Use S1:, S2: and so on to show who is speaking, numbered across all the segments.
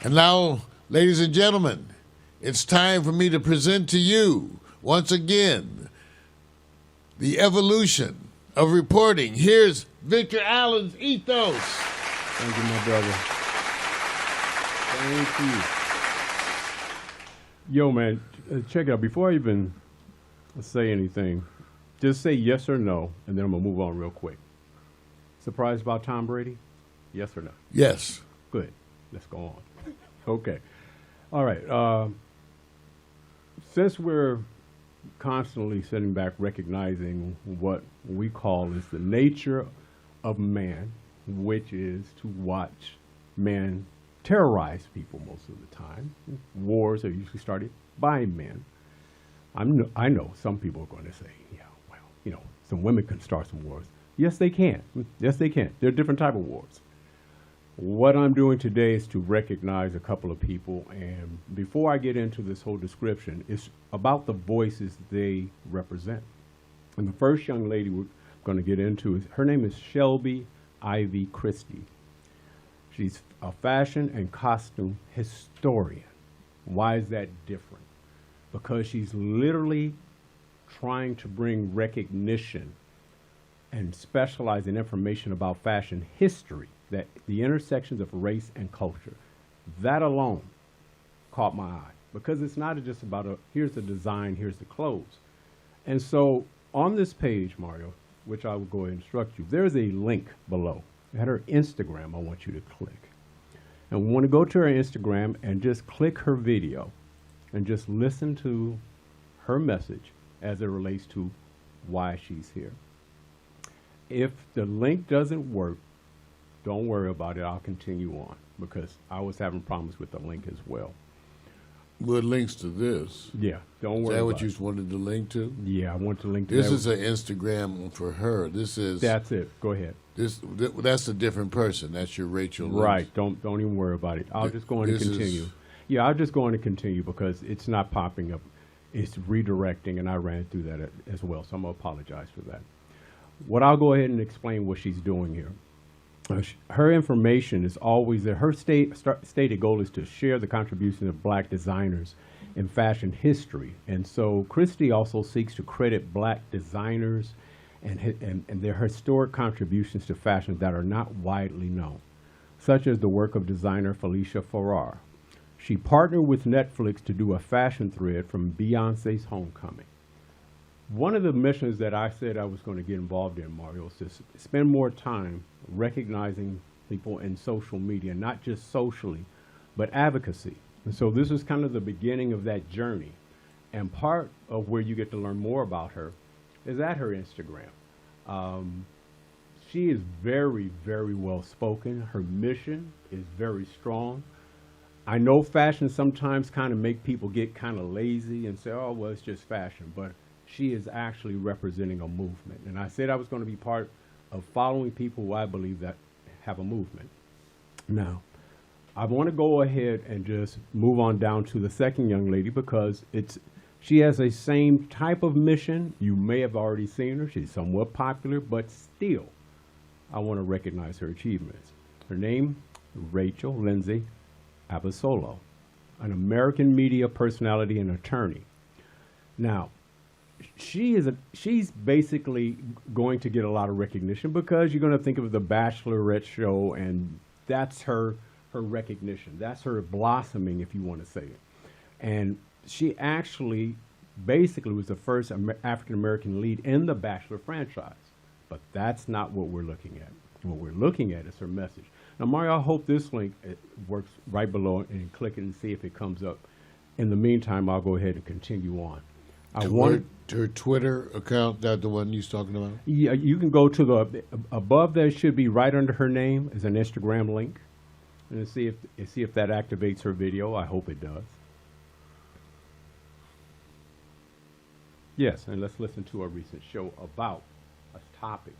S1: And now, ladies and gentlemen, it's time for me to present to you, once again, the evolution of reporting. Here's Victor Allen's Ethos.
S2: Thank you, my brother. Thank you. Yo, man, check it out. Before I even say anything, just say yes or no, and then I'm going to move on real quick. Surprised about Tom Brady? Yes or no?
S1: Yes.
S2: Good. Let's go on. Okay. All right. Since we're constantly sitting back recognizing what we call is the nature of man, which is to watch man terrorize people most of the time. Wars are usually started by men. I know some people are going to say, yeah, well, you know, some women can start some wars. Yes, they can. Yes, they can. There are different type of wars. What I'm doing today is to recognize a couple of people, and before I get into this whole description, it's about the voices they represent. And the first young lady we're going to get into, her name is Shelby Ivey Christie. She's a fashion and costume historian. Why is that different? Because she's literally trying to bring recognition and specialize in information about fashion history, that the intersections of race and culture. That alone caught my eye, because it's not just about here's the design, here's the clothes. And so on this page, Mario, which I will go ahead and instruct you, there's a link below. At her Instagram, I want you to click. And we want to go to her Instagram and just click her video and just listen to her message as it relates to why she's here. If the link doesn't work, don't worry about it. I'll continue on, because I was having problems with the link as well.
S1: What links to this?
S2: Yeah, don't worry.
S1: Is that
S2: about
S1: what you wanted to link to?
S2: Yeah, I want to link to
S1: This
S2: that.
S1: is an Instagram for her. This is.
S2: That's it. Go ahead.
S1: That's a different person. That's your Rachel Lynch.
S2: Right. Don't even worry about it. I'll just go on and continue. Yeah, I'll just go on and continue, because it's not popping up. It's redirecting, and I ran through that as well, so I'm going to apologize for that. What I'll go ahead and explain what she's doing here. Her information is always there. Her stated goal is to share the contribution of black designers in fashion history. And so Christie also seeks to credit black designers and their historic contributions to fashion that are not widely known, such as the work of designer Felicia Farrar. She partnered with Netflix to do a fashion thread from Beyonce's Homecoming. One of the missions that I said I was going to get involved in, Mario, is to spend more time recognizing people in social media, not just socially, but advocacy. And so this is kind of the beginning of that journey. And part of where you get to learn more about her is at her Instagram. She is very, very well spoken. Her mission is very strong. I know fashion sometimes kind of make people get kind of lazy and say, oh, well, it's just fashion. But she is actually representing a movement. And I said I was going to be part of following people who I believe that have a movement. Now, I want to go ahead and just move on down to the second young lady, because she has a same type of mission. You may have already seen her. She's somewhat popular, but still, I want to recognize her achievements. Her name, Rachel Lindsay Abasolo, an media personality and attorney. Now, she's basically going to get a lot of recognition, because you're going to think of the Bachelorette show, and that's her recognition. That's her blossoming, if you want to say it. And she actually basically was the first African-American lead in the Bachelor franchise. But that's not what we're looking at. What we're looking at is her message. Now, Mario, I hope this link works right below, and click it and see if it comes up. In the meantime, I'll go ahead and continue on.
S1: Her Twitter account, that the one you're talking about?
S2: Yeah, you can go to above there should be right under her name is an Instagram link, and see if that activates her video. I hope it does. Yes, and let's listen to a recent show about a topic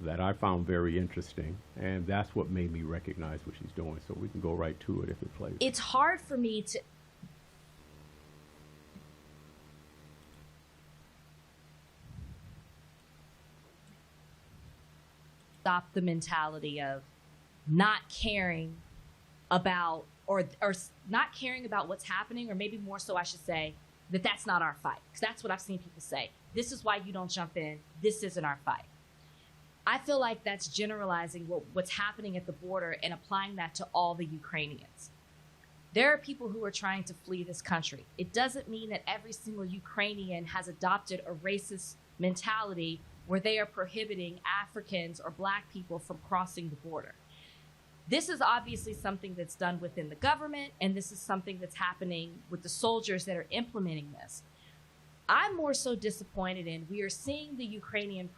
S2: that I found very interesting, and that's what made me recognize what she's doing. So we can go right to it if it plays.
S3: It's hard for me to stop the mentality of not caring about or not caring about what's happening, or maybe more so I should say that that's not our fight. Because that's what I've seen people say. This is why you don't jump in. This isn't our fight. I feel like that's generalizing what's happening at the border and applying that to all the Ukrainians. There are people who are trying to flee this country. It doesn't mean that every single Ukrainian has adopted a racist mentality where they are prohibiting Africans or Black people from crossing the border. This is obviously something that's done within the government, and this is something that's happening with the soldiers that are implementing this. I'm more so disappointed in, we are seeing the Ukrainian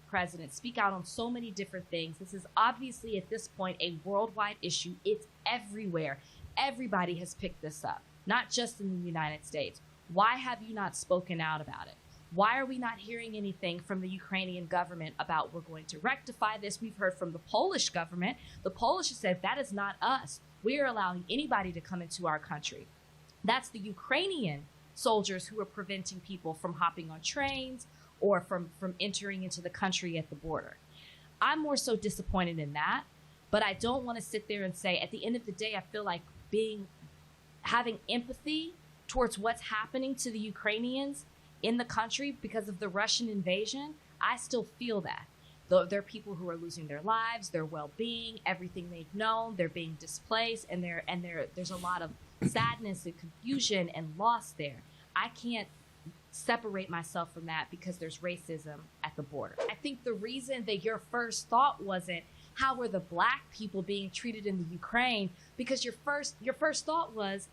S3: president speak out on so many different things. This is obviously at this point a worldwide issue. It's everywhere. Everybody has picked this up, not just in the United States. Why have you not spoken out about it? Why are we not hearing anything from the Ukrainian government about we're going to rectify this? We've heard from the Polish government. The Polish have said that is not us. We are allowing anybody to come into our country. That's the Ukrainian soldiers who are preventing people from hopping on trains or from entering into the country at the border. I'm more so disappointed in that, but I don't want to sit there and say, at the end of the day, I feel like having empathy towards what's happening to the Ukrainians in the country because of the Russian invasion. I still feel that. Though there are people who are losing their lives, their well-being, everything they've known, they're being displaced, and there's a lot of sadness and confusion and loss there. I can't separate myself from that because there's racism at the border. I think the reason that your first thought wasn't how were the Black people being treated in the Ukraine, because your first thought was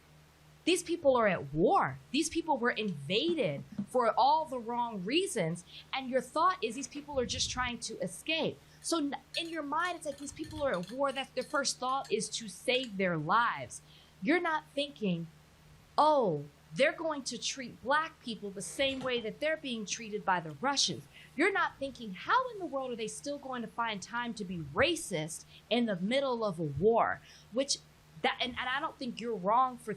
S3: these people are at war. These people were invaded for all the wrong reasons. And your thought is these people are just trying to escape. So in your mind, it's like these people are at war. That's their first thought is to save their lives. You're not thinking, oh, they're going to treat Black people the same way that they're being treated by the Russians. You're not thinking, how in the world are they still going to find time to be racist in the middle of a war? And I don't think you're wrong for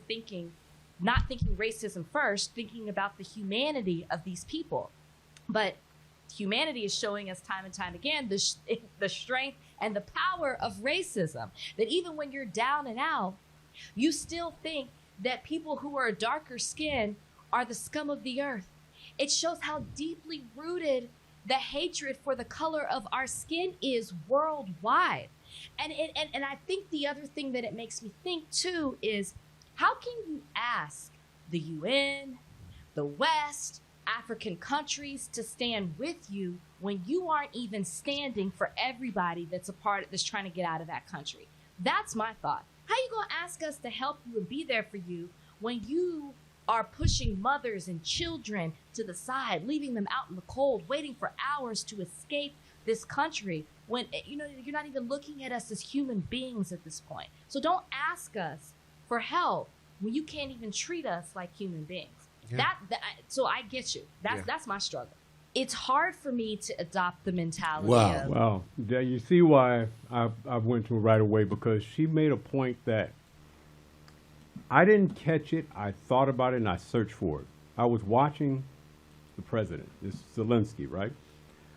S3: not thinking racism first, thinking about the humanity of these people. But humanity is showing us time and time again the strength and the power of racism. That even when you're down and out, you still think that people who are darker skinned are the scum of the earth. It shows how deeply rooted the hatred for the color of our skin is worldwide. And I think the other thing that it makes me think too is, how can you ask the UN, the West, African countries to stand with you when you aren't even standing for everybody that's trying to get out of that country? That's my thought. How you gonna ask us to help you and be there for you when you are pushing mothers and children to the side, leaving them out in the cold, waiting for hours to escape this country, when you're not even looking at us as human beings at this point? So don't ask us for help when you can't even treat us like human beings. Yeah. So I get you. That's my struggle. It's hard for me to adopt the mentality.
S1: Wow.
S2: Well, you see why I went to it right away, because she made a point that I didn't catch it. I thought about it and I searched for it. I was watching the president, this Zelensky, right?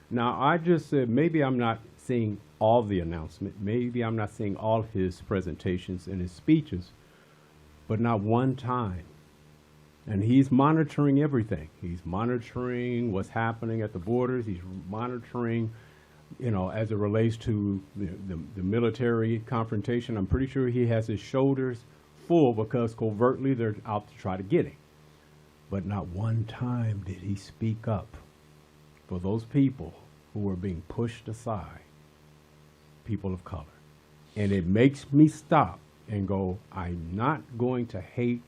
S2: Now, I just said, maybe I'm not seeing all the announcement. Maybe I'm not seeing all his presentations and his speeches, but not one time. And he's monitoring everything. He's monitoring what's happening at the borders. He's monitoring, as it relates to the military confrontation. I'm pretty sure he has his shoulders full because covertly they're out to try to get him. But not one time did he speak up for those people who are being pushed aside, people of color. And it makes me stop and go, I'm not going to hate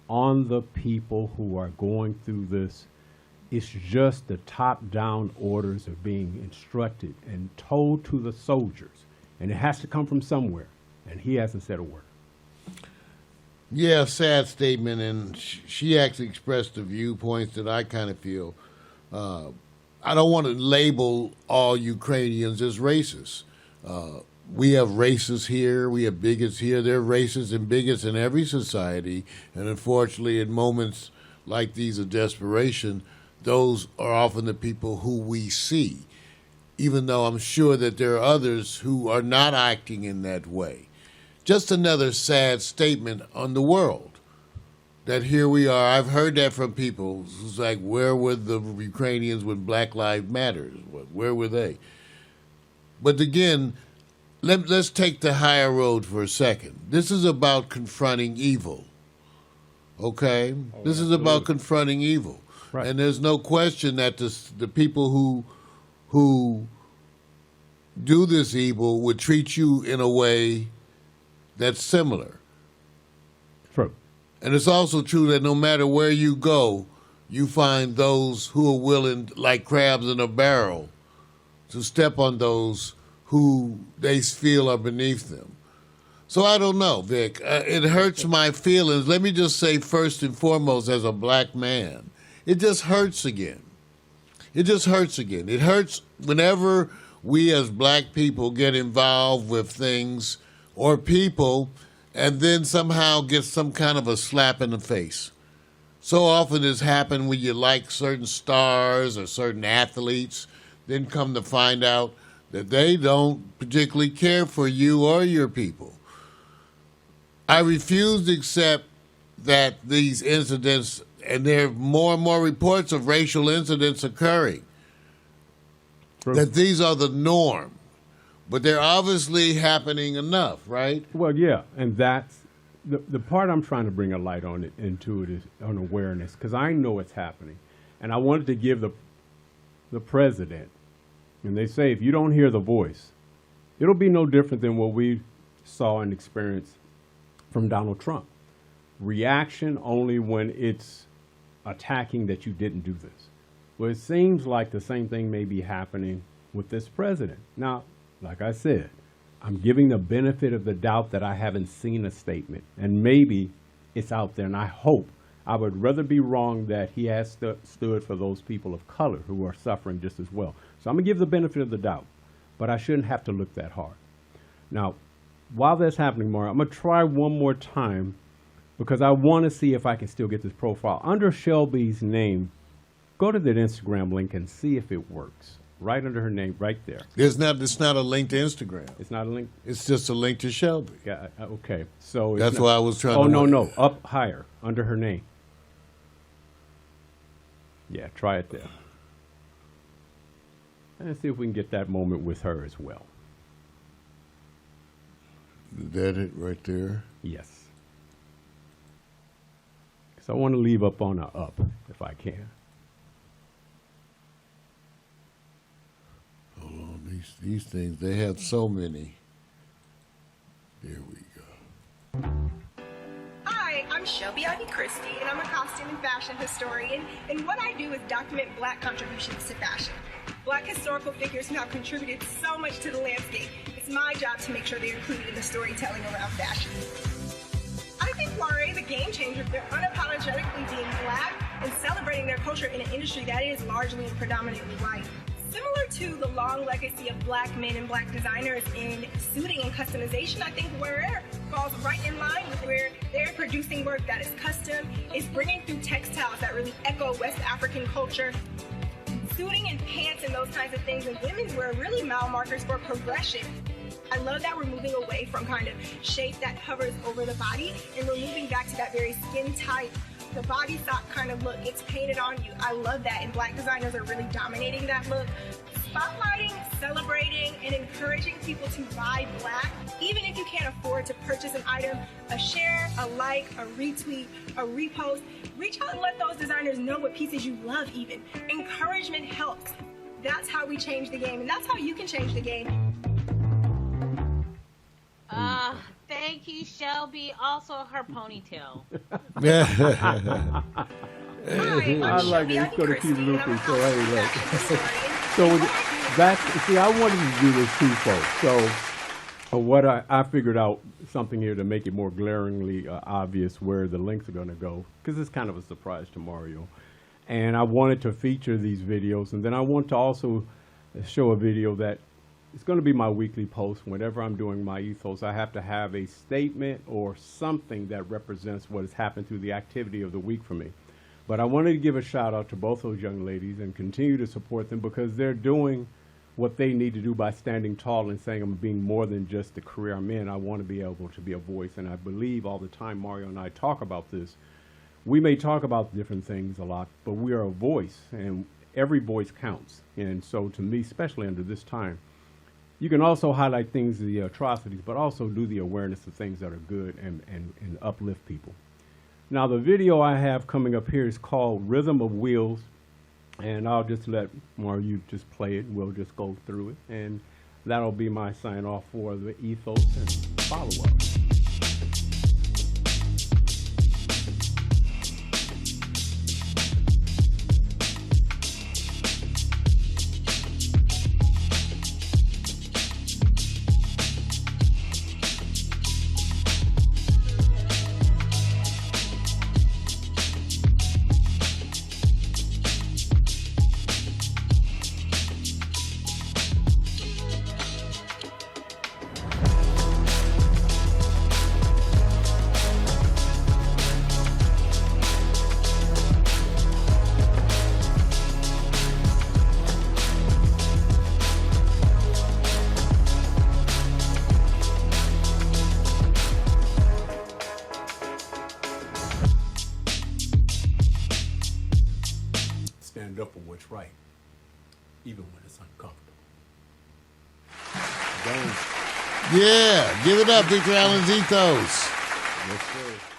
S2: on the people who are going through this. It's just the top-down orders are being instructed and told to the soldiers. And it has to come from somewhere. And he hasn't said a word.
S1: Yeah, sad statement. And she actually expressed the viewpoints that I kind of feel. I don't want to label all Ukrainians as racist. We have racists here, we have bigots here. There are racists and bigots in every society. And unfortunately, in moments like these of desperation, those are often the people who we see, even though I'm sure that there are others who are not acting in that way. just another sad statement on the world. That here we are. I've heard that from people. It's like, where were the Ukrainians when Black Lives Matter? Where were they? But again, let's take the higher road for a second. This is about confronting evil. Okay? This is about confronting evil.
S2: Right.
S1: And there's no question that the people who do this evil would treat you in a way that's similar.
S2: True.
S1: And it's also true that no matter where you go, you find those who are willing, like crabs in a barrel, to step on those who they feel are beneath them. So I don't know, Vic. It hurts my feelings. Let me just say first and foremost, as a black man, it just hurts again. It just hurts again. It hurts whenever we as black people get involved with things or people and then somehow get some kind of a slap in the face. So often it's happened when you like certain stars or certain athletes, then come to find out that they don't particularly care for you or your people. I refuse to accept that these incidents, and there are more and more reports of racial incidents occurring,
S2: True.
S1: that these are the norm. But they're obviously happening enough, right?
S2: Well, yeah, and that's the part I'm trying to bring a light on into it is on awareness, because I know it's happening, and I wanted to give the president, and they say if you don't hear the voice, it'll be no different than what we saw and experienced from Donald Trump. Reaction only when it's attacking that you didn't do this. Well, it seems like the same thing may be happening with this president. Now, like I said, I'm giving the benefit of the doubt that I haven't seen a statement, and maybe it's out there, and I hope. I would rather be wrong that he has stood for those people of color who are suffering just as well. So I'm going to give the benefit of the doubt, but I shouldn't have to look that hard. Now, while that's happening, Mario, I'm going to try one more time because I want to see if I can still get this profile. Under Shelby's name, go to that Instagram link and see if it works. Right under her name, right there.
S1: It's not a link to Instagram.
S2: It's not a link?
S1: It's just a link to Shelby.
S2: Yeah, okay. So
S1: that's why I was trying to...
S2: Oh, no, up higher, under her name. Yeah, try it there. And see if we can get that moment with her as well.
S1: Is that it right there?
S2: Yes. So I want to leave up on a up, if I can.
S1: Hold on, these things, they have so many. There we go.
S4: Hi, I'm Shelby Christie, and I'm a costume and fashion historian, and what I do is document Black contributions to fashion. Black historical figures who have contributed so much to the landscape. It's my job to make sure they're included in the storytelling around fashion. I think Soiree is a game changer. They're unapologetically being Black and celebrating their culture in an industry that is largely and predominantly white. Similar to the long legacy of Black men and Black designers in suiting and customization, I think Wear falls right in line with where they're producing work that is custom, is bringing through textiles that really echo West African culture. Suiting and pants and those kinds of things, and women's wear are really mile markers for progression. I love that we're moving away from kind of shape that hovers over the body, and we're moving back to that very skin tight, the body sock kind of look. It's painted on you. I love that, and Black designers are really dominating that look. Spotlighting, celebrating, and encouraging people to buy Black, even if you can't afford to purchase an item, a share, a like, a retweet, a repost. Reach out and let those designers know what pieces you love even. Encouragement helps. That's how we change the game, and that's how you can change the game.
S5: Thank you, Shelby. Also, her ponytail.
S4: Hi,
S2: I like it. It's going to keep looping. So, hey, look.
S4: So
S2: see, I wanted to do this twofold. So, what I figured out something here to make it more glaringly obvious where the links are going to go, because it's kind of a surprise to Mario. And I wanted to feature these videos, and then I want to also show a video that it's going to be my weekly post. Whenever I'm doing my ethos, I have to have a statement or something that represents what has happened through the activity of the week for me. But I wanted to give a shout out to both those young ladies and continue to support them because they're doing what they need to do by standing tall and saying, I'm being more than just the career I'm in. I want to be able to be a voice. And I believe all the time Mario and I talk about this. We may talk about different things a lot, but we are a voice, and every voice counts. And so to me, especially under this time, you can also highlight things, the atrocities, but also do the awareness of things that are good and uplift people. Now, the video I have coming up here is called Rhythm of Wheels. And I'll just let Mario just play it, and we'll just go through it. And that'll be my sign off for the Ethos and follow-up. Stand up for what's right, even when it's uncomfortable.
S1: Yeah, give it up, Victor Allen's Ethos.
S2: Yes, sir.